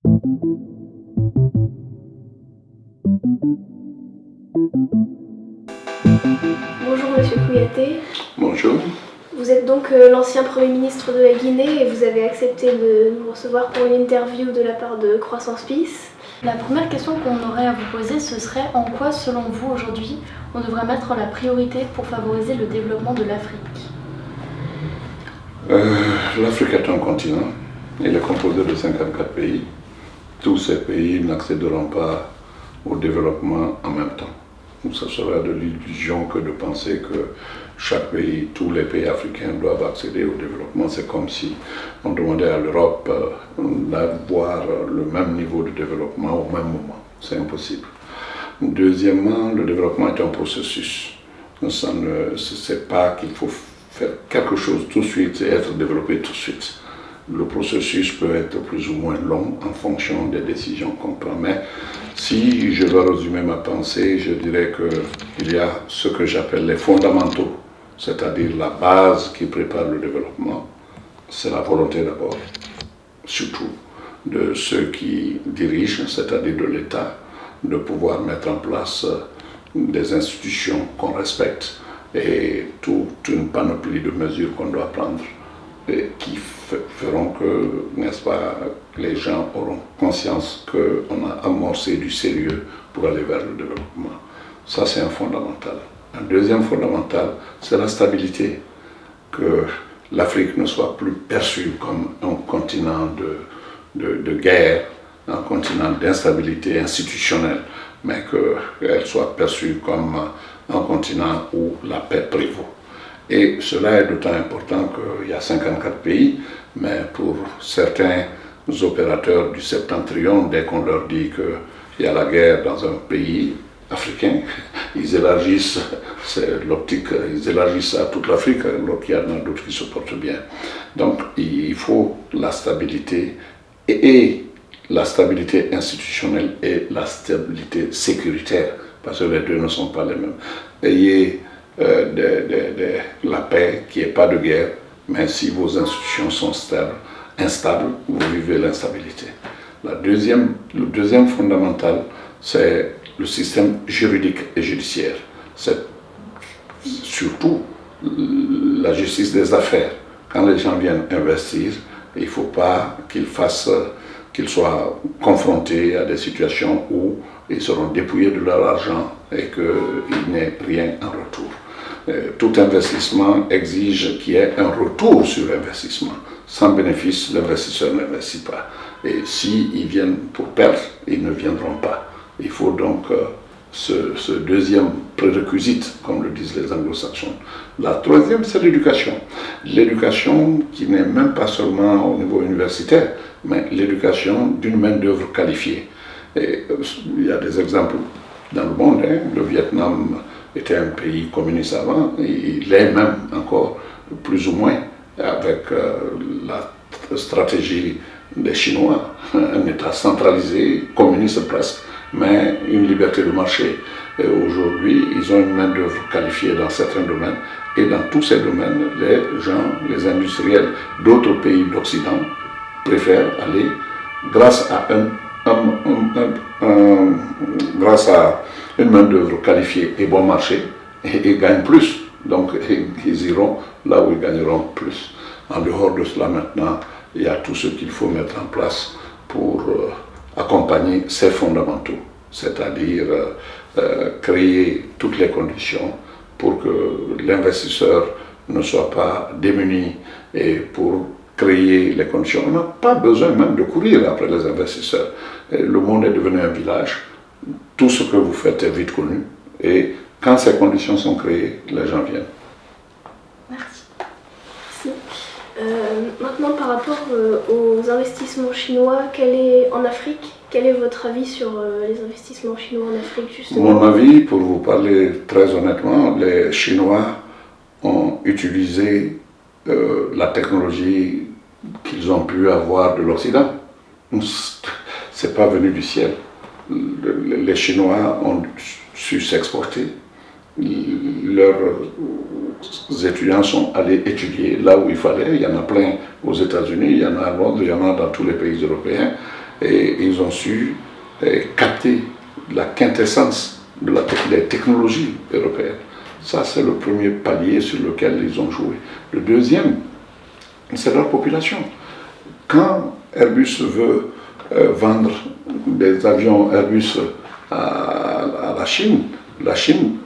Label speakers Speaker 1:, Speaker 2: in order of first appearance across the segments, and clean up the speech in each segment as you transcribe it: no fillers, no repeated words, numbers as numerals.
Speaker 1: Bonjour Monsieur Kouyaté.
Speaker 2: Bonjour.
Speaker 1: Vous êtes donc l'ancien Premier ministre de la Guinée et vous avez accepté de nous recevoir pour une interview de la part de Croissance Peace.
Speaker 3: La première question qu'on aurait à vous poser, ce serait en quoi, selon vous, aujourd'hui, on devrait mettre la priorité pour favoriser le développement de l'Afrique?
Speaker 2: L'Afrique est un continent. Il est composé de 54 pays. Tous ces pays n'accéderont pas au développement en même temps. Ça serait de l'illusion que de penser que chaque pays, tous les pays africains doivent accéder au développement. C'est comme si on demandait à l'Europe d'avoir le même niveau de développement au même moment. C'est impossible. Deuxièmement, le développement est un processus. Ça ne, c'est pas qu'il faut faire quelque chose tout de suite et être développé tout de suite. Le processus peut être plus ou moins long en fonction des décisions qu'on prend. Mais si je dois résumer ma pensée, je dirais qu'il y a ce que j'appelle les fondamentaux, c'est-à-dire la base qui prépare le développement. C'est la volonté d'abord, surtout de ceux qui dirigent, c'est-à-dire de l'État, de pouvoir mettre en place des institutions qu'on respecte et toute une panoplie de mesures qu'on doit prendre et qui feront que, n'est-ce pas, les gens auront conscience qu'on a amorcé du sérieux pour aller vers le développement. Ça, c'est un fondamental. Un deuxième fondamental, c'est la stabilité. Que l'Afrique ne soit plus perçue comme un continent de guerre, un continent d'instabilité institutionnelle, mais qu'elle soit perçue comme un continent où la paix prévaut. Et cela est d'autant important qu'il y a 54 pays, mais pour certains opérateurs du septentrion, dès qu'on leur dit qu'il y a la guerre dans un pays africain, ils élargissent, c'est l'optique, ils élargissent à toute l'Afrique, alors qu'il y en a d'autres qui se portent bien. Donc il faut la stabilité et la stabilité institutionnelle et la stabilité sécuritaire, parce que les deux ne sont pas les mêmes. Ayez la paix, qu'il n'y ait pas de guerre, mais si vos institutions sont instables, vous vivez l'instabilité. Le deuxième fondamental, c'est le système juridique et judiciaire. C'est surtout la justice des affaires. Quand les gens viennent investir, il ne faut pas qu'ils soient confrontés à des situations où ils seront dépouillés de leur argent et qu'il n'y ait rien en retour. Tout investissement exige qu'il y ait un retour sur l'investissement. Sans bénéfice, l'investisseur n'investit pas. Et s'ils viennent pour perdre, ils ne viendront pas. Il faut donc ce deuxième prérequisite, comme le disent les anglo-saxons. La troisième, c'est l'éducation. L'éducation qui n'est même pas seulement au niveau universitaire, mais l'éducation d'une main-d'œuvre qualifiée. Et il y a des exemples dans le monde. Le Vietnam était un pays communiste avant, et il est même encore plus ou moins avec la stratégie des Chinois, un État centralisé, communiste presque, mais une liberté de marché. Et aujourd'hui, ils ont une main-d'œuvre qualifiée dans certains domaines, et dans tous ces domaines, les gens, les industriels d'autres pays d'Occident préfèrent aller grâce à une main-d'œuvre qualifiée et bon marché et gagnent plus. Donc ils iront là où ils gagneront plus. En dehors de cela, maintenant, il y a tout ce qu'il faut mettre en place pour accompagner ces fondamentaux, c'est-à-dire créer toutes les conditions pour que l'investisseur ne soit pas démuni et pour créer les conditions. On n'a pas besoin même de courir après les investisseurs. Le monde est devenu un village. Tout ce que vous faites est vite connu. Et quand ces conditions sont créées, les gens viennent.
Speaker 1: Merci. Maintenant, par rapport aux investissements chinois en Afrique, quel est votre avis sur les investissements chinois en Afrique, justement?
Speaker 2: Mon avis, pour vous parler très honnêtement, les Chinois ont utilisé la technologie qu'ils ont pu avoir de l'Occident. C'est pas venu du ciel. Les Chinois ont su s'exporter. Leurs étudiants sont allés étudier là où il fallait. Il y en a plein aux États-Unis, il y en a à Londres, il y en a dans tous les pays européens. Et ils ont su capter la quintessence des technologies européennes. Ça, c'est le premier palier sur lequel ils ont joué. Le deuxième, c'est leur population. Quand Airbus veut vendre des avions Airbus à la Chine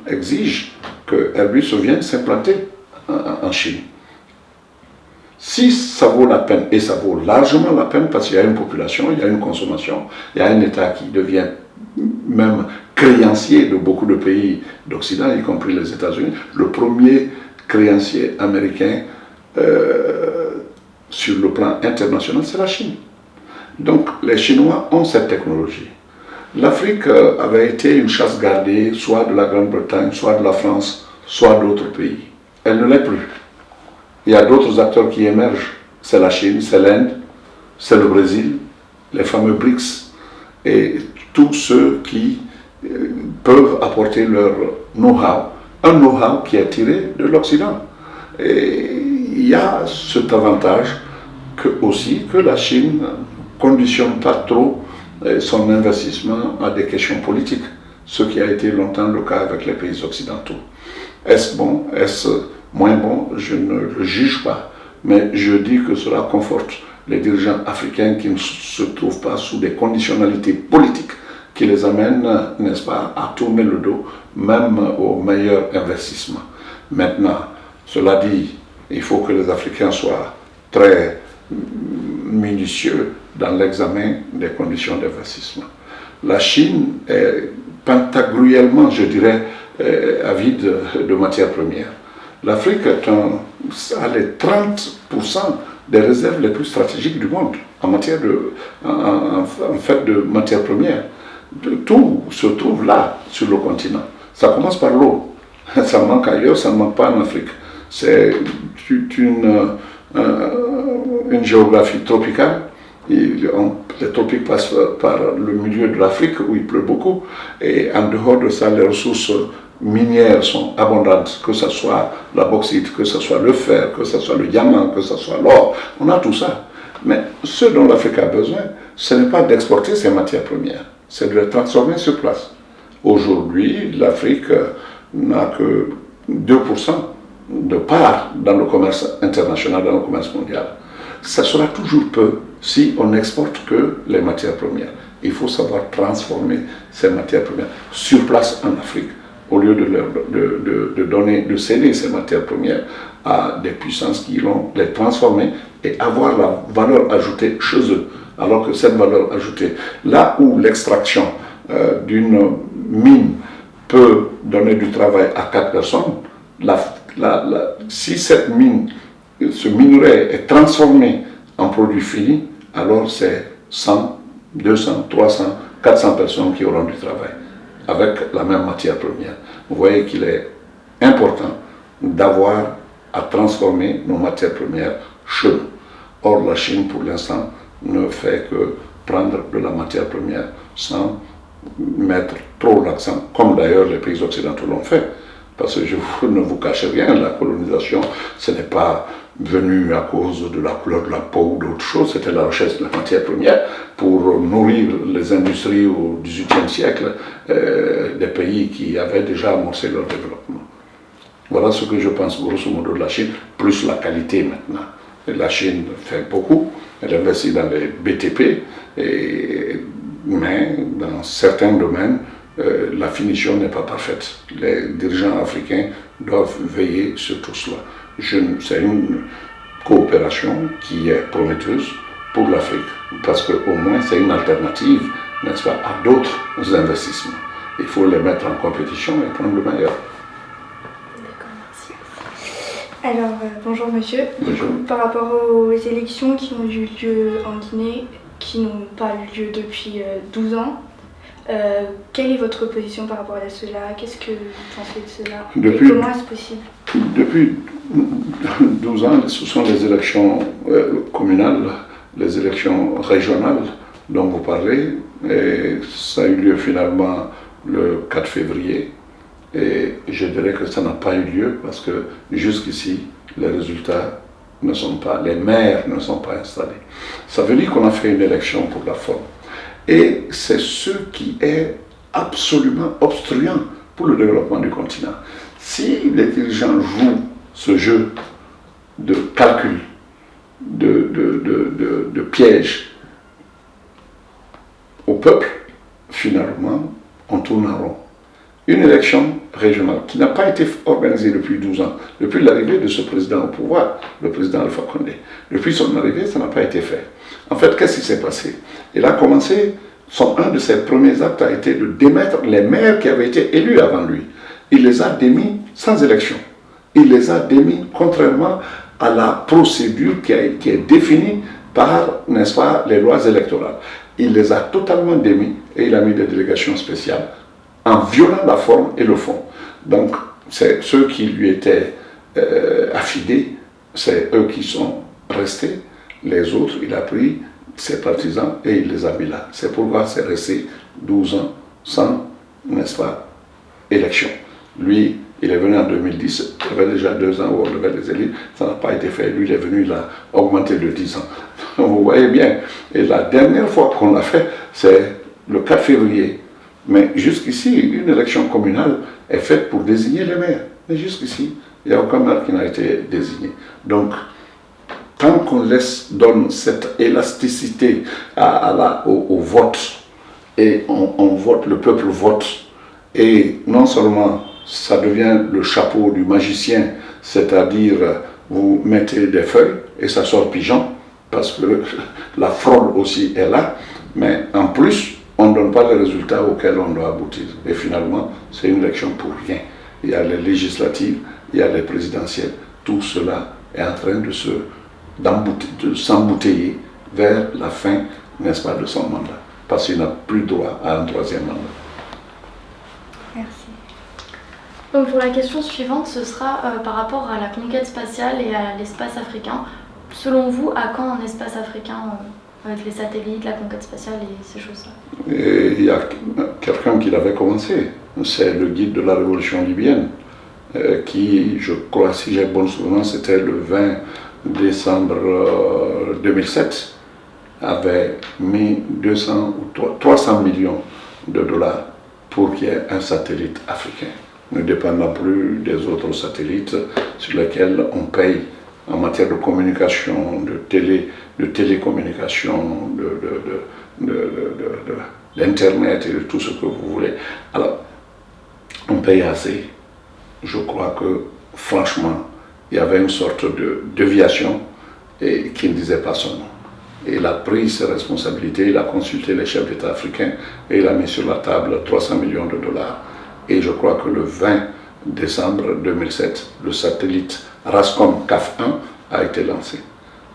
Speaker 2: exige que Airbus vienne s'implanter en Chine. Si ça vaut la peine, et ça vaut largement la peine parce qu'il y a une population, il y a une consommation, il y a un État qui devient même créancier de beaucoup de pays d'Occident, y compris les États-Unis, le premier créancier américain sur le plan international, c'est la Chine. Donc les Chinois ont cette technologie. L'Afrique avait été une chasse gardée, soit de la Grande-Bretagne, soit de la France, soit d'autres pays. Elle ne l'est plus. Il y a d'autres acteurs qui émergent. C'est la Chine, c'est l'Inde, c'est le Brésil, les fameux BRICS, et tous ceux qui peuvent apporter leur know-how. Un know-how qui est tiré de l'Occident. Et il y a cet avantage que la Chine ne conditionne pas trop son investissement à des questions politiques, ce qui a été longtemps le cas avec les pays occidentaux. Est-ce bon, est-ce moins bon? Je ne le juge pas, mais je dis que cela conforte les dirigeants africains qui ne se trouvent pas sous des conditionnalités politiques qui les amènent, n'est-ce pas, à tourner le dos, même aux meilleurs investissements. Maintenant, cela dit, il faut que les Africains soient très minutieux dans l'examen des conditions d'investissement. La Chine est pentagruellement, je dirais, avide de matières premières. L'Afrique a les 30% des réserves les plus stratégiques du monde en matière en fait de matières premières. Tout se trouve là, sur le continent. Ça commence par l'eau. Ça manque ailleurs, ça ne manque pas en Afrique. C'est une géographie tropicale. Les tropiques passent par le milieu de l'Afrique où il pleut beaucoup. Et en dehors de ça, les ressources minières sont abondantes, que ce soit la bauxite, que ce soit le fer, que ce soit le diamant, que ce soit l'or. On a tout ça. Mais ce dont l'Afrique a besoin, ce n'est pas d'exporter ses matières premières, c'est de les transformer sur place. Aujourd'hui, l'Afrique n'a que 2% de part dans le commerce international, dans le commerce mondial. Ça sera toujours peu si on n'exporte que les matières premières. Il faut savoir transformer ces matières premières sur place en Afrique, au lieu de céder ces matières premières à des puissances qui vont les transformer et avoir la valeur ajoutée chez eux. Alors que cette valeur ajoutée, là où l'extraction d'une mine peut donner du travail à 4 personnes, si cette mine, ce minerai est transformé en produit fini, alors c'est 100, 200, 300, 400 personnes qui auront du travail avec la même matière première. Vous voyez qu'il est important d'avoir à transformer nos matières premières chez nous. Or, la Chine, pour l'instant, ne fait que prendre de la matière première sans mettre trop l'accent, comme d'ailleurs les pays occidentaux l'ont fait. Parce que je ne vous cache rien, la colonisation, ce n'est pas venu à cause de la couleur de la peau ou d'autres choses, c'était la recherche de la matière première pour nourrir les industries au XVIIIe siècle des pays qui avaient déjà amorcé leur développement. Voilà ce que je pense grosso modo de la Chine, plus la qualité maintenant. Et la Chine fait beaucoup, elle investit dans les BTP, mais dans certains domaines, la finition n'est pas parfaite. Les dirigeants africains doivent veiller sur tout cela. C'est une coopération qui est prometteuse pour l'Afrique, parce qu'au moins c'est une alternative, n'est-ce pas, à d'autres investissements. Il faut les mettre en compétition et prendre le meilleur.
Speaker 1: D'accord, merci.
Speaker 4: Alors, bonjour monsieur.
Speaker 2: Bonjour.
Speaker 4: Par rapport aux élections qui ont eu lieu en Guinée, qui n'ont pas eu lieu depuis 12 ans, quelle est votre position par rapport à cela? Qu'est-ce que vous pensez de cela? Et comment est-ce possible?
Speaker 2: Depuis 12 ans, ce sont les élections communales, les élections régionales dont vous parlez, et ça a eu lieu finalement le 4 février, et je dirais que ça n'a pas eu lieu parce que jusqu'ici, les résultats ne sont pas, les maires ne sont pas installés. Ça veut dire qu'on a fait une élection pour la forme. Et c'est ce qui est absolument obstruant pour le développement du continent. Si les dirigeants jouent ce jeu de calcul, de piège au peuple, finalement, on tourne en rond. Une élection régionale qui n'a pas été organisée depuis 12 ans, depuis l'arrivée de ce président au pouvoir, le président Alpha Condé. Depuis son arrivée, ça n'a pas été fait. En fait, qu'est-ce qui s'est passé? Il a commencé, un de ses premiers actes a été de démettre les maires qui avaient été élus avant lui. Il les a démis sans élection. Il les a démis contrairement à la procédure qui est définie par, n'est-ce pas, les lois électorales. Il les a totalement démis et il a mis des délégations spéciales en violant la forme et le fond. Donc, c'est ceux qui lui étaient affidés, c'est eux qui sont restés. Les autres, il a pris ses partisans et il les a mis là. C'est pourquoi c'est resté 12 ans sans, n'est-ce pas, élection. Lui, il est venu en 2010, il avait déjà 2 ans où on devait les élire, ça n'a pas été fait. Lui, il est venu, il a augmenté de 10 ans. Vous voyez bien. Et la dernière fois qu'on l'a fait, c'est le 4 février. Mais jusqu'ici, une élection communale est faite pour désigner les maires. Mais jusqu'ici, il n'y a aucun maire qui n'a été désigné. Donc, tant qu'on donne cette élasticité au vote, et on vote, le peuple vote, et non seulement ça devient le chapeau du magicien, c'est-à-dire vous mettez des feuilles et ça sort pigeon, parce que la fraude aussi est là, mais en plus, on ne donne pas les résultats auxquels on doit aboutir. Et finalement, c'est une élection pour rien. Il y a les législatives, il y a les présidentielles, tout cela est en train de s'embouteiller vers la fin, n'est-ce pas, de son mandat, parce qu'il n'a plus droit à un 3e mandat.
Speaker 4: Merci.
Speaker 3: Donc pour la question suivante, ce sera par rapport à la conquête spatiale et à l'espace africain. Selon vous, à quand un espace africain avec les satellites, la conquête spatiale et ces choses-là?
Speaker 2: Et il y a quelqu'un qui l'avait commencé, c'est le guide de la révolution libyenne, qui, je crois, si j'ai bon souvenir, c'était le 20 décembre 2007, avait mis 200 ou 300 millions de dollars pour qu'il y ait un satellite africain, ne dépendant plus des autres satellites sur lesquels on paye en matière de communication, de télécommunication, d'Internet et de tout ce que vous voulez. Alors, on paye assez. Je crois que, franchement, il y avait une sorte de déviation et qui ne disait pas son nom. Et il a pris ses responsabilités, il a consulté les chefs d'État africains et il a mis sur la table 300 millions de dollars. Et je crois que le 20 décembre 2007, le satellite Rascom CAF-1 a été lancé.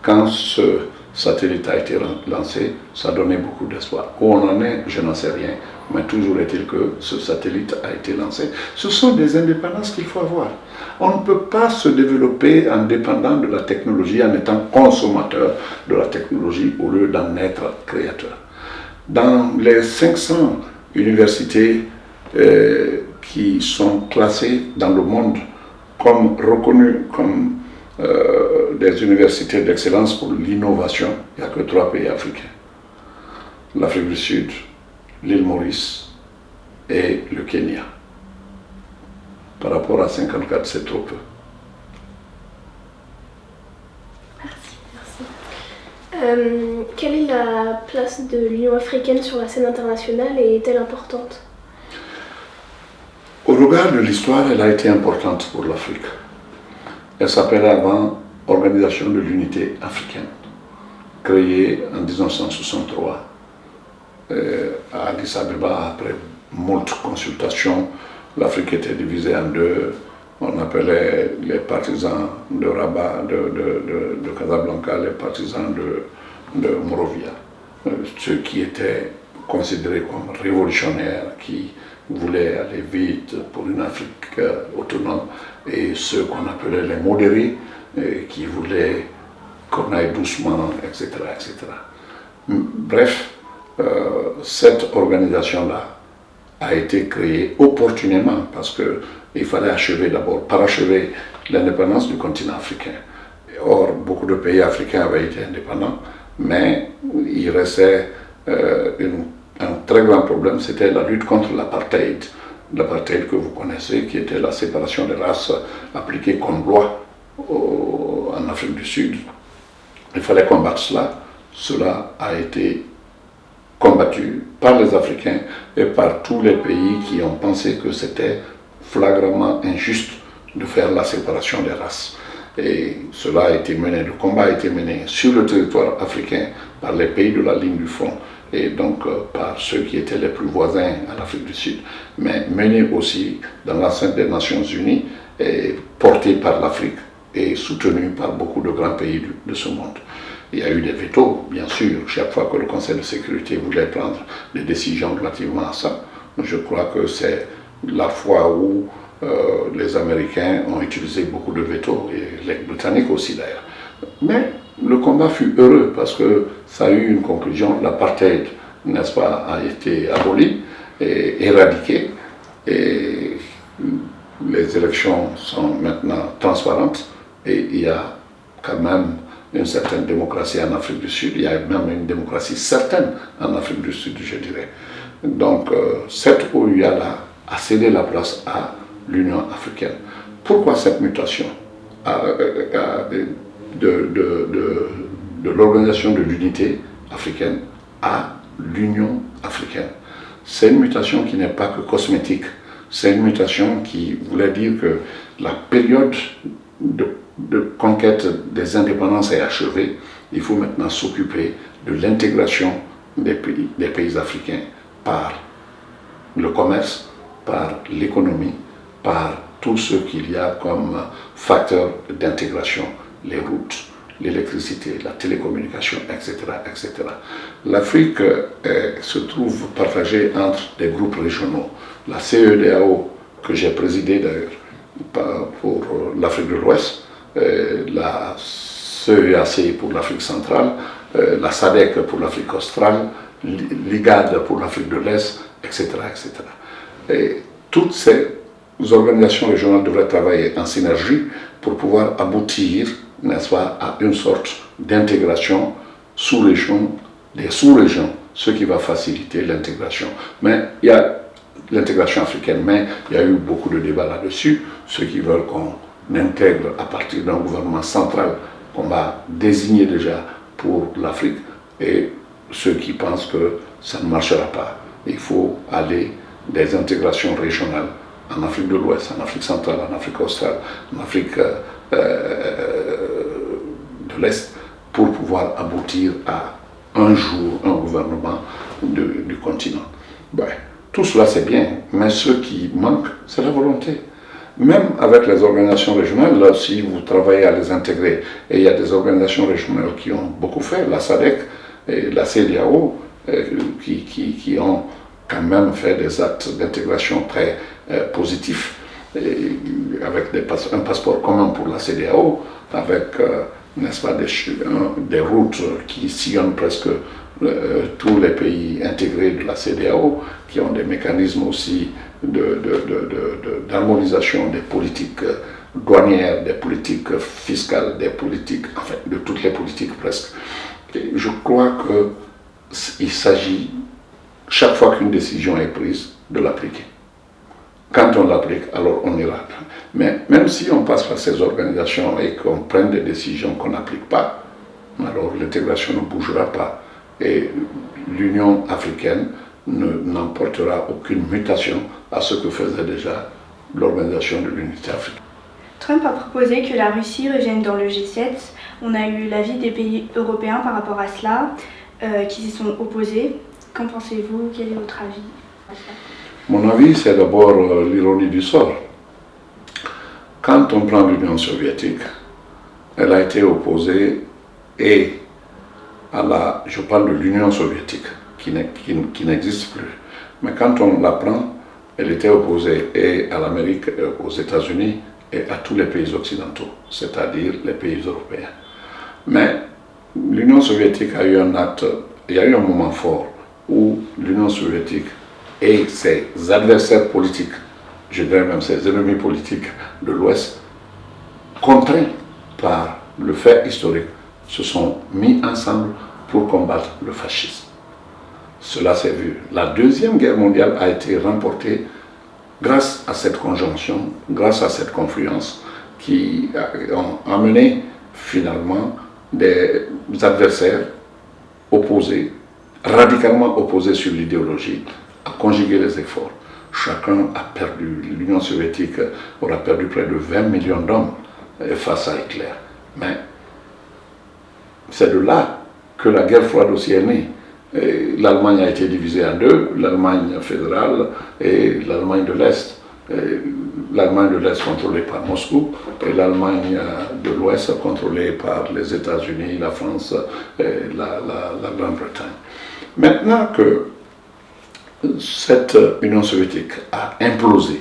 Speaker 2: Quand ce satellite a été lancé, ça donnait beaucoup d'espoir. Où on en est, je n'en sais rien, mais toujours est-il que ce satellite a été lancé. Ce sont des indépendances qu'il faut avoir. On ne peut pas se développer en dépendant de la technologie, en étant consommateur de la technologie au lieu d'en être créateur. Dans les 500 universités qui sont classées dans le monde comme reconnues comme des universités d'excellence pour l'innovation, il n'y a que 3 pays africains. L'Afrique du Sud, l'île Maurice et le Kenya. Par rapport à 54, c'est trop peu.
Speaker 3: Merci.
Speaker 1: Quelle est la place de l'Union africaine sur la scène internationale et est-elle importante?
Speaker 2: Au regard de l'histoire, elle a été importante pour l'Afrique. Elle s'appelait avant Organisation de l'Unité africaine, créée en 1963 à Addis Abeba. Après moult consultations, l'Afrique était divisée en deux. On appelait les partisans de Rabat, de Casablanca, les partisans de Monrovia. Ceux qui étaient considérés comme révolutionnaires, qui voulaient aller vite pour une Afrique autonome, et ceux qu'on appelait les modérés, qui voulaient qu'on aille doucement, etc. etc. Bref, cette organisation-là a été créée opportunément parce qu'il fallait achever d'abord, parachever l'indépendance du continent africain. Or, beaucoup de pays africains avaient été indépendants, mais il restait une un très grand problème, c'était la lutte contre l'apartheid. L'apartheid que vous connaissez, qui était la séparation des races appliquée comme loi en Afrique du Sud. Il fallait combattre cela. Cela a été combattu par les Africains et par tous les pays qui ont pensé que c'était flagramment injuste de faire la séparation des races. Et cela a été mené, le combat a été mené sur le territoire africain par les pays de la ligne du front et donc par ceux qui étaient les plus voisins en Afrique du Sud, mais mené aussi dans l'enceinte des Nations Unies et porté par l'Afrique et soutenu par beaucoup de grands pays de ce monde. Il y a eu des vétos, bien sûr, chaque fois que le Conseil de sécurité voulait prendre des décisions relativement à ça. Je crois que c'est la fois où les Américains ont utilisé beaucoup de vétos, et les Britanniques aussi d'ailleurs. Mais le combat fut heureux parce que ça a eu une conclusion. L'apartheid, n'est-ce pas, a été aboli et éradiqué. Et les élections sont maintenant transparentes et il y a quand même une certaine démocratie en Afrique du Sud. Il y a même une démocratie certaine en Afrique du Sud, je dirais. Donc cette OUA-là a cédé la place à l'Union africaine. Pourquoi cette mutation de l'Organisation de l'Unité africaine à l'Union africaine? C'est une mutation qui n'est pas que cosmétique. C'est une mutation qui voulait dire que la période de conquête des indépendances est achevée. Il faut maintenant s'occuper de l'intégration des pays africains par le commerce, par l'économie, par tout ce qu'il y a comme facteurs d'intégration, les routes, l'électricité, la télécommunication, etc. etc. L'Afrique se trouve partagée entre des groupes régionaux. La CEDEAO, que j'ai présidée d'ailleurs pour l'Afrique de l'Ouest, la CEAC pour l'Afrique centrale, la SADC pour l'Afrique australe, l'IGAD pour l'Afrique de l'Est, etc. etc. Et toutes ces organisations régionales devraient travailler en synergie pour pouvoir aboutir, n'est-ce pas, à une sorte d'intégration sous-région, des sous-régions, ce qui va faciliter l'intégration. Mais il y a l'intégration africaine, mais il y a eu beaucoup de débats là-dessus, ceux qui veulent qu'on intègre à partir d'un gouvernement central qu'on va désigner déjà pour l'Afrique, et ceux qui pensent que ça ne marchera pas. Il faut aller des intégrations régionales en Afrique de l'Ouest, en Afrique centrale, en Afrique australe, en Afrique de l'Est, pour pouvoir aboutir à un jour un gouvernement du continent. Ben, tout cela c'est bien, mais ce qui manque, c'est la volonté. Même avec les organisations régionales, là, si vous travaillez à les intégrer, et il y a des organisations régionales qui ont beaucoup fait, la SADC et la CEDEAO, qui ont quand même fait des actes d'intégration très positifs, avec un passeport commun pour la CEDEAO, avec, n'est-ce pas, des routes qui sillonnent presque tous les pays intégrés de la CEDEAO, qui ont des mécanismes aussi d'harmonisation des politiques douanières, des politiques fiscales, des politiques, enfin, de toutes les politiques presque. Et je crois qu'il s'agit, chaque fois qu'une décision est prise, de l'appliquer. Quand on l'applique, alors on ira. Mais même si on passe par ces organisations et qu'on prenne des décisions qu'on n'applique pas, alors l'intégration ne bougera pas. Et l'Union africaine n'emportera aucune mutation à ce que faisait déjà l'Organisation de l'Unité africaine.
Speaker 4: Trump a proposé que la Russie revienne dans le G7. On a eu l'avis des pays européens par rapport à cela, qui s'y sont opposés. Qu'en pensez-vous? Quel est votre avis à cela?
Speaker 2: Mon avis, c'est d'abord l'ironie du sort. Quand on prend l'Union soviétique, elle a été opposée et je parle de l'Union soviétique, qui n'existe plus. Mais quand on la prend, elle était opposée et à l'Amérique, aux États-Unis et à tous les pays occidentaux, c'est-à-dire les pays européens. Mais l'Union soviétique a eu un acte, il y a eu un moment fort où l'Union soviétique et ses adversaires politiques, je dirais même ses ennemis politiques de l'Ouest, contraints par le fait historique, se sont mis ensemble pour combattre le fascisme. cela s'est vu. La Deuxième Guerre mondiale a été remportée grâce à cette conjonction, grâce à cette confluence qui a amené finalement des adversaires opposés, radicalement opposés sur l'idéologie, à conjuguer les efforts. Chacun a perdu. L'Union soviétique aura perdu près de 20 millions d'hommes face à Hitler. Mais c'est de là que la guerre froide aussi est née. L'Allemagne a été divisée en deux, l'Allemagne fédérale et l'Allemagne de l'Est. L'Allemagne de l'Est contrôlée par Moscou et l'Allemagne de l'Ouest contrôlée par les États-Unis, la France et la Grande-Bretagne. Maintenant que cette Union soviétique a implosé,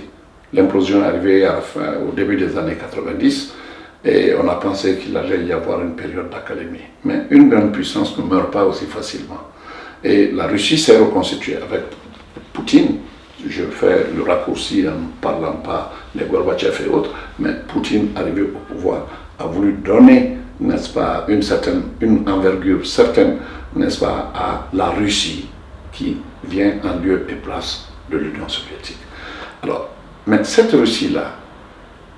Speaker 2: l'implosion est arrivée au début des années 90 et on a pensé qu'il allait y avoir une période d'accalmie. Mais une grande puissance ne meurt pas aussi facilement. Et la Russie s'est reconstituée avec Poutine. Je fais le raccourci en ne parlant pas de Gorbatchev et autres, mais Poutine, arrivé au pouvoir, a voulu donner, n'est-ce pas, une envergure certaine, n'est-ce pas, à la Russie qui vient en lieu et place de l'Union soviétique. Alors, mais cette Russie-là,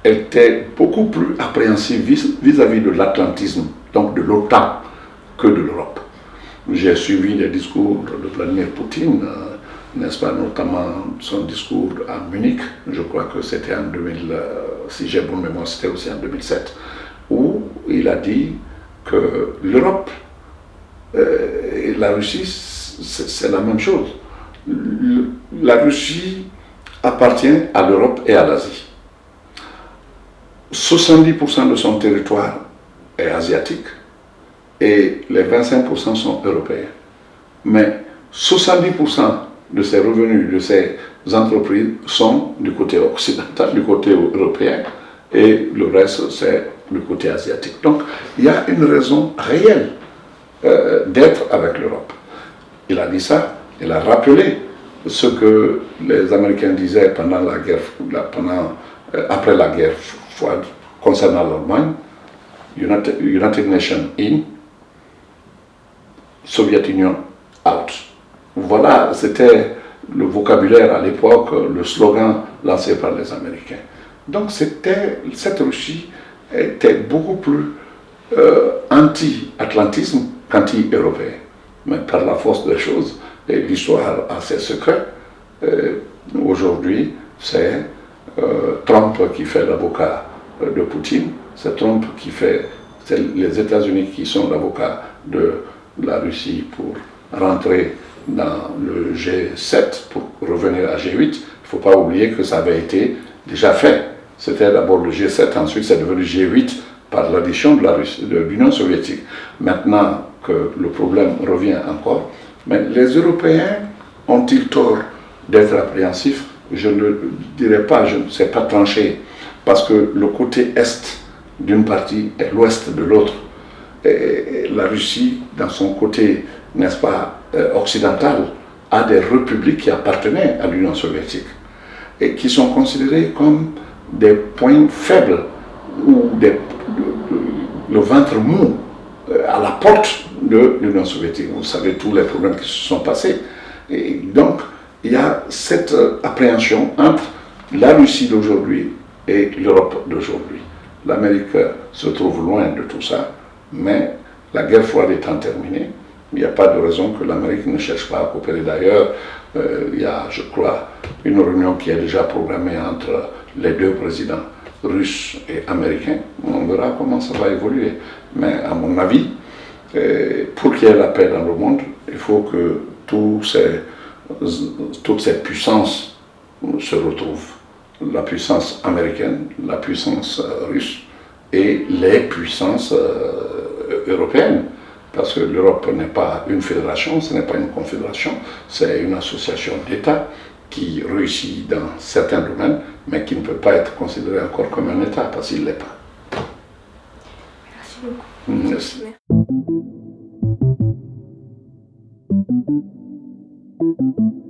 Speaker 2: elle était beaucoup plus appréhensive vis-à-vis de l'atlantisme, donc de l'OTAN, que de l'Europe. J'ai suivi les discours de Vladimir Poutine, n'est-ce pas, notamment son discours à Munich, je crois que c'était en 2000, si j'ai bonne mémoire, c'était aussi en 2007, où il a dit que l'Europe et la Russie, c'est la même chose. La Russie appartient à l'Europe et à l'Asie. 70% de son territoire est asiatique et les 25% sont européens. Mais 70% de ses revenus, de ses entreprises sont du côté occidental, du côté européen, et le reste, c'est du côté asiatique. Donc, il y a une raison réelle d'être avec l'Europe. Il a dit ça, il a rappelé ce que les Américains disaient pendant la guerre, après la guerre froide concernant l'Allemagne, United Nations in, Soviet Union out. Voilà, c'était le vocabulaire à l'époque, le slogan lancé par les Américains. Donc cette Russie était beaucoup plus anti-atlantisme qu'anti-européen. Mais par la force des choses, et l'histoire a ses secrets, aujourd'hui c'est Trump qui fait l'avocat de Poutine, c'est Trump qui fait, c'est les États-Unis qui sont l'avocat de la Russie pour rentrer dans le G7 pour revenir à G8. Il ne faut pas oublier que ça avait été déjà fait. C'était d'abord le G7, ensuite c'est devenu G8 par l'addition de l'Union soviétique. Maintenant que le problème revient encore, mais les Européens ont-ils tort d'être appréhensifs? Je ne dirais pas, je ne sais pas trancher, parce que le côté est d'une partie et l'ouest de l'autre. Et la Russie, dans son côté, n'est-ce pas, occidental, a des républiques qui appartenaient à l'Union soviétique et qui sont considérées comme des points faibles ou le ventre mou à la porte de l'Union soviétique. Vous savez tous les problèmes qui se sont passés. Et donc, il y a cette appréhension entre la Russie d'aujourd'hui et l'Europe d'aujourd'hui. L'Amérique se trouve loin de tout ça, mais la guerre froide étant terminée, il n'y a pas de raison que l'Amérique ne cherche pas à coopérer. D'ailleurs, il y a, je crois, une réunion qui est déjà programmée entre les deux présidents, russes et américains. On verra comment ça va évoluer. Mais à mon avis, pour qu'il y ait la paix dans le monde, il faut que toutes ces puissances se retrouvent. La puissance américaine, la puissance russe et les puissances européennes. Parce que l'Europe n'est pas une fédération, ce n'est pas une confédération, c'est une association d'États qui réussit dans certains domaines, mais qui ne peut pas être considéré encore comme un État, parce qu'il ne l'est pas.
Speaker 4: Merci beaucoup.
Speaker 2: Merci.
Speaker 4: Merci.